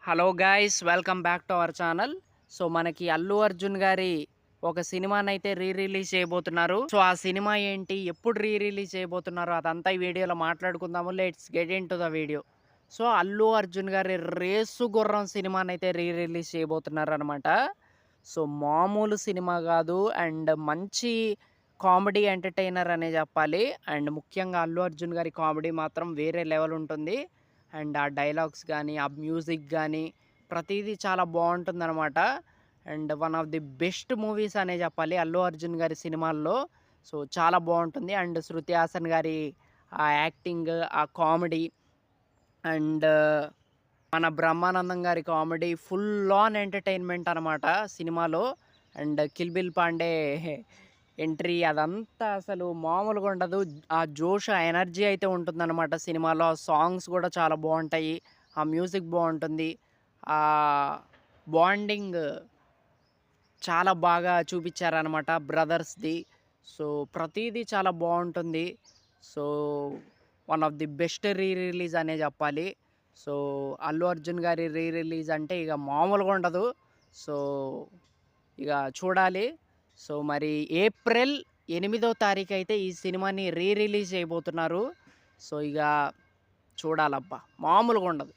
Hello guys, welcome back to our channel. So మనకి అల్లు అర్జున్ గారి ఒక సినిమానైతే రిలీజ్ చేయబోతున్నారు. సో ఆ సినిమా ఏంటి, ఎప్పుడు రిలీజ్ చేయబోతున్నారు, అదంతా ఈ వీడియోలో మాట్లాడుకుందాము. Let's get in to the video. So Allu Arjun గారి రేసు గుర్రం సినిమానైతే రిలీజ్ చేయబోతున్నారు అనమాట. సో మామూలు సినిమా కాదు, అండ్ మంచి కామెడీ ఎంటర్టైనర్ అనే చెప్పాలి. అండ్ ముఖ్యంగా అల్లు అర్జున్ గారి కామెడీ మాత్రం వేరే లెవెల్ ఉంటుంది. అండ్ ఆ డైలాగ్స్ కానీ, ఆ మ్యూజిక్ కానీ ప్రతీదీ చాలా బాగుంటుందన్నమాట. And one of the best movies అనే చెప్పాలి అల్లు అర్జున్ గారి సినిమాల్లో. సో చాలా బాగుంటుంది. అండ్ శృతి హాసన్ గారి ఆ యాక్టింగ్, ఆ కామెడీ, అండ్ మన బ్రహ్మానందం గారి కామెడీ ఫుల్ ఆన్ ఎంటర్టైన్మెంట్ అనమాట సినిమాలో. And kill bill Pandey entry అదంతా అసలు మామూలుగా ఉండదు. ఆ జోష్, ఆ ఎనర్జీ అయితే ఉంటుందన్నమాట సినిమాలో. ఆ సాంగ్స్ కూడా చాలా బాగుంటాయి, ఆ మ్యూజిక్ బాగుంటుంది, ఆ బాండింగ్ చాలా బాగా చూపించారనమాట బ్రదర్స్ది. సో ప్రతిదీ చాలా బాగుంటుంది. So one of the best release అనే చెప్పాలి. సో అల్లు అర్జున్ గారి రిలీజ్ అంటే ఇక మామూలుగా ఉండదు. సో ఇక చూడాలి. సో మరి ఏప్రిల్ 8వ తారీఖు అయితే ఈ సినిమాని రిలీజ్ చేయబోతున్నారు. సో ఇక చూడాలబ్బా, మామూలుగా ఉండదు.